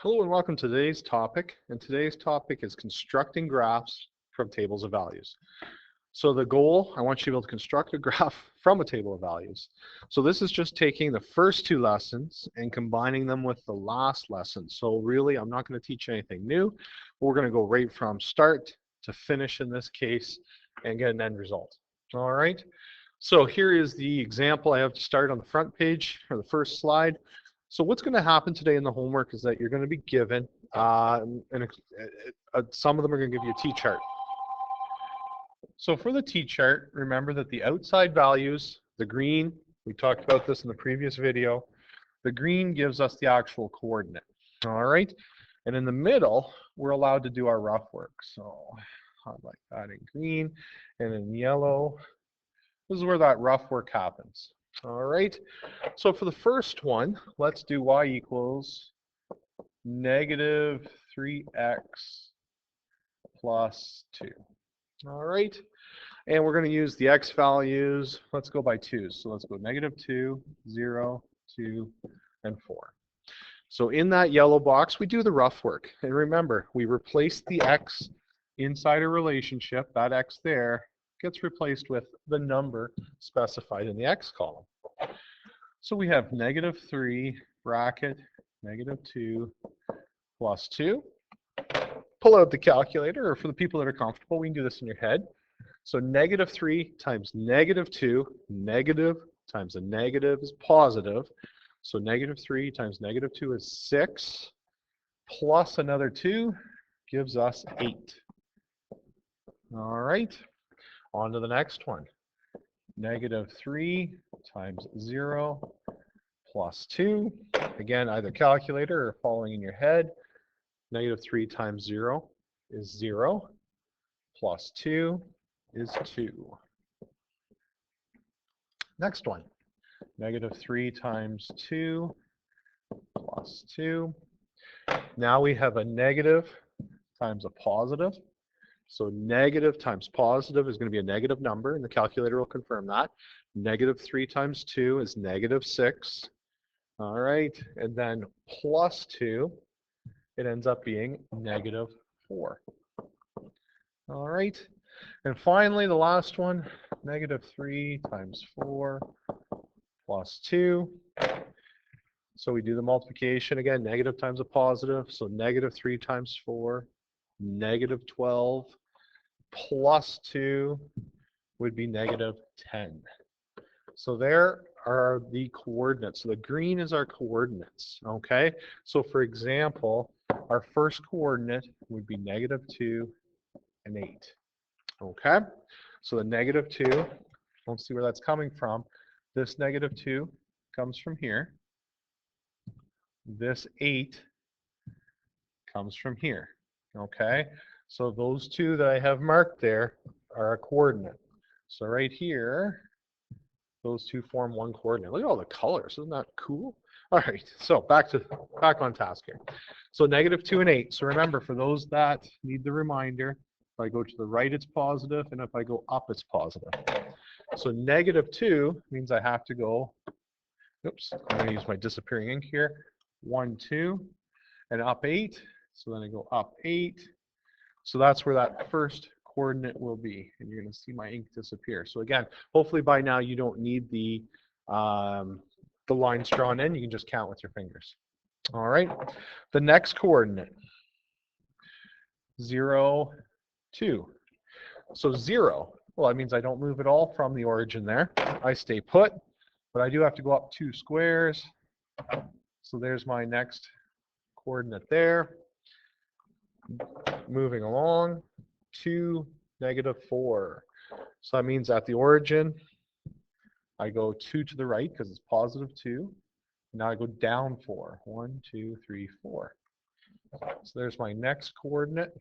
Hello and welcome to today's topic. And today's topic is constructing graphs from tables of values. So the goal, I want you to be able to construct a graph from a table of values. So this is just taking the first two lessons and combining them with the last lesson. So really, I'm not going to teach you anything new. We're going to go right from start to finish in this case and get an end result. All right. So here is the example I have to start on the front page or the first slide. So what's going to happen today in the homework is that you're going to be given, some of them are going to give you a t-chart. So for the t-chart, remember that the outside values, the green, we talked about this in the previous video, the green gives us the actual coordinate. All right, and in the middle, we're allowed to do our rough work. So highlight that in green, and in yellow, this is where that rough work happens. All right, so for the first one, let's do y equals negative 3x plus 2. All right, and we're going to use the x values. Let's go by 2s. So let's go negative 2, 0, 2, and 4. So in that yellow box, we do the rough work. And remember, we replace the x inside a relationship. That x there gets replaced with the number specified in the x column. So we have negative 3 bracket negative 2 plus 2. Pull out the calculator, or for the people that are comfortable, we can do this in your head. So negative 3 times negative 2, negative times a negative is positive. So negative 3 times negative 2 is 6, plus another 2 gives us 8. All right, on to the next one. Negative 3 times 0 plus 2. Again, either calculator or following in your head. Negative 3 times 0 is 0, plus 2 is 2. Next one. Negative 3 times 2 plus 2. Now we have a negative times a positive. So negative times positive is going to be a negative number, and the calculator will confirm that. Negative 3 times 2 is negative 6. All right, and then plus 2, it ends up being negative 4. All right, and finally the last one, negative 3 times 4 plus 2. So we do the multiplication again, negative times a positive, so negative 3 times 4, negative 12, plus 2 would be negative 10. So there are the coordinates. So the green is our coordinates, okay? So for example, our first coordinate would be negative 2 and 8, okay? So the negative 2, let's see where that's coming from. This negative 2 comes from here. This 8 comes from here, okay? So those two that I have marked there are a coordinate. So right here, those two form one coordinate. Look at all the colors, isn't that cool? All right, so back on task here. So negative 2 and 8. So remember, for those that need the reminder, if I go to the right, it's positive, and if I go up, it's positive. So negative 2 means I have to go, oops, I'm going to use my disappearing ink here, 1, 2, and up 8. So then I go up 8. So that's where that first coordinate will be, and you're going to see my ink disappear. So again, hopefully by now you don't need the lines drawn in. You can just count with your fingers. All right. The next coordinate, 0, 2. So 0, well, that means I don't move at all from the origin there. I stay put, but I do have to go up 2 squares. So there's my next coordinate there. Moving along, 2, negative 4. So that means at the origin, I go 2 to the right because it's positive 2. Now I go down 4. 1, 2, 3, 4. So there's my next coordinate.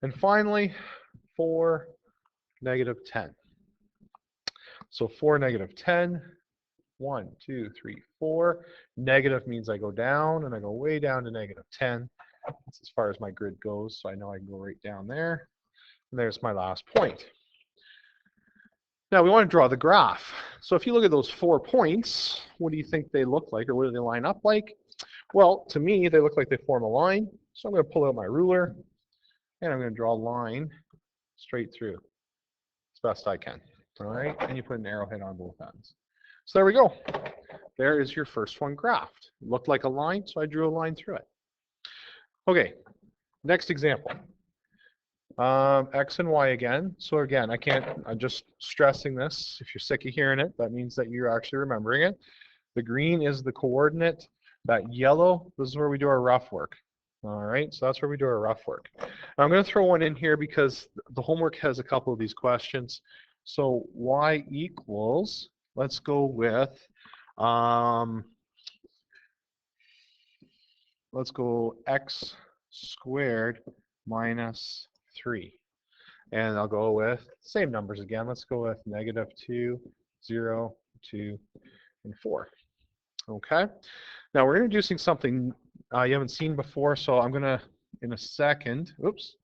And finally, 4, negative 10. So 4, negative 10. 1, 2, 3, 4. Negative means I go down, and I go way down to negative 10. That's as far as my grid goes, so I know I can go right down there. And there's my last point. Now we want to draw the graph. So if you look at those 4 points, what do you think they look like, or what do they line up like? Well, to me, they look like they form a line. So I'm going to pull out my ruler, and I'm going to draw a line straight through as best I can. All right, and you put an arrowhead on both ends. So there we go. There is your first one graphed. It looked like a line, so I drew a line through it. Okay, next example. X and Y again. So again, I'm just stressing this. If you're sick of hearing it, that means that you're actually remembering it. The green is the coordinate. That yellow, this is where we do our rough work. All right, so that's where we do our rough work. I'm going to throw one in here because the homework has a couple of these questions. So Y equals, let's go with, let's go X squared minus 3. And I'll go with same numbers again. Let's go with -2, 0, 2, and 4. Okay. Now we're introducing something you haven't seen before, so I'm going to, in a second, oops,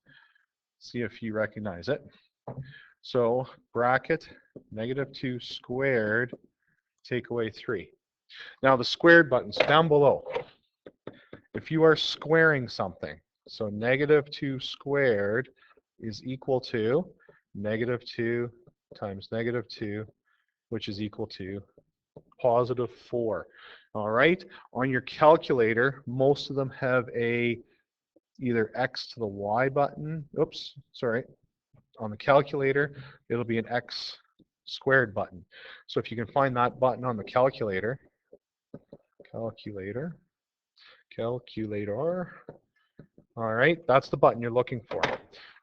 see if you recognize it. So bracket -2 squared, take away 3. Now the squared button's down below. If you are squaring something, so -2 squared is equal to -2 times -2, which is equal to +4. All right. On your calculator, most of them have either X to the Y button. Oops, sorry. On the calculator, it'll be an X squared button. So if you can find that button on the calculator, all right, that's the button you're looking for.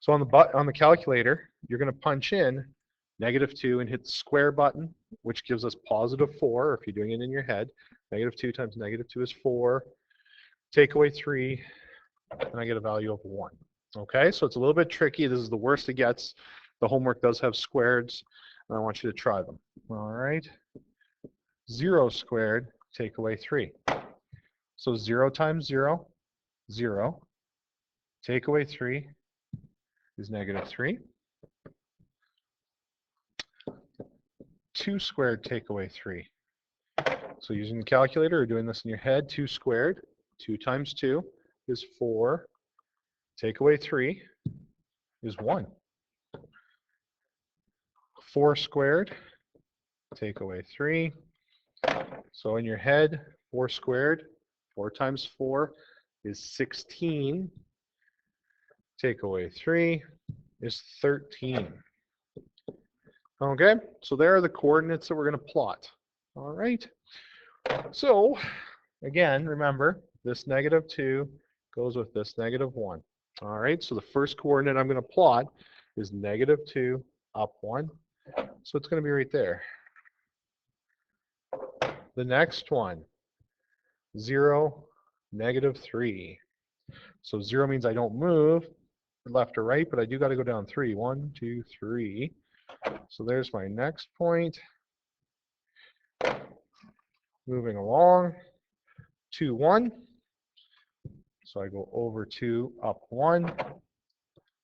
So on the calculator, you're going to punch in -2 and hit the square button, which gives us +4, if you're doing it in your head. -2 times -2 is 4. Take away 3, and I get a value of 1. Okay, so it's a little bit tricky. This is the worst it gets. The homework does have squareds, and I want you to try them. All right, 0 squared, take away 3. So 0 times 0, 0. Take away 3 is -3. 2 squared, take away 3. So using the calculator or doing this in your head, 2 squared, 2 times 2 is 4. Take away 3 is 1. 4 squared, take away 3. So in your head, 4 squared, 4 times 4 is 16. Take away 3 is 13. Okay, so there are the coordinates that we're going to plot. All right. So again, remember, this -2 goes with this -1. All right, so the first coordinate I'm going to plot is -2 up 1. So it's going to be right there. The next one, 0, -3. So 0 means I don't move left or right, but I do got to go down 3. 1, 2, 3. So there's my next point. Moving along, 2, 1. So I go over 2, up 1.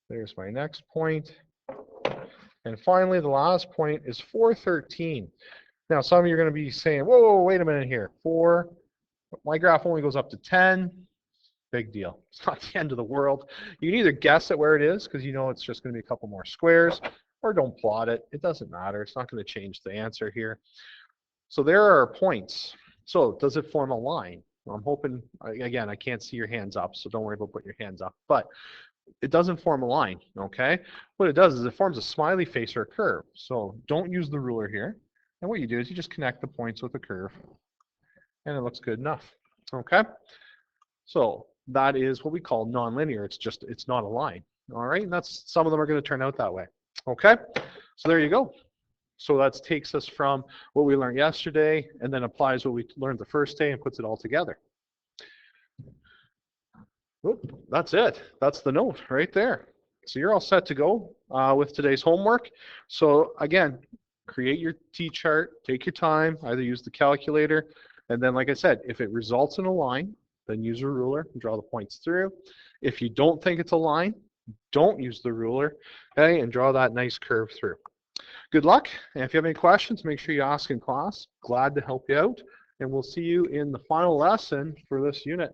There's my next point. And finally, the last point is 4, 13. Now, some of you are going to be saying, whoa, wait a minute here. 4, my graph only goes up to 10. Big deal. It's not the end of the world. You can either guess at where it is, because you know it's just going to be a couple more squares, or don't plot it. It doesn't matter. It's not going to change the answer here. So there are points. So does it form a line? Well, I'm hoping, again, I can't see your hands up, so don't worry about putting your hands up. But it doesn't form a line, okay? What it does is it forms a smiley face or a curve. So don't use the ruler here. And what you do is you just connect the points with a curve, and it looks good enough, okay? So that is what we call nonlinear. It's not a line, all right? And that's, some of them are going to turn out that way, okay? So there you go. So that takes us from what we learned yesterday and then applies what we learned the first day and puts it all together. Oop, that's it. That's the note right there. So you're all set to go with today's homework. So again, create your T-chart, take your time, either use the calculator, and then like I said, if it results in a line, then use a ruler and draw the points through. If you don't think it's a line, don't use the ruler, okay, and draw that nice curve through. Good luck, and if you have any questions, make sure you ask in class. Glad to help you out. and we'll see you in the final lesson for this unit.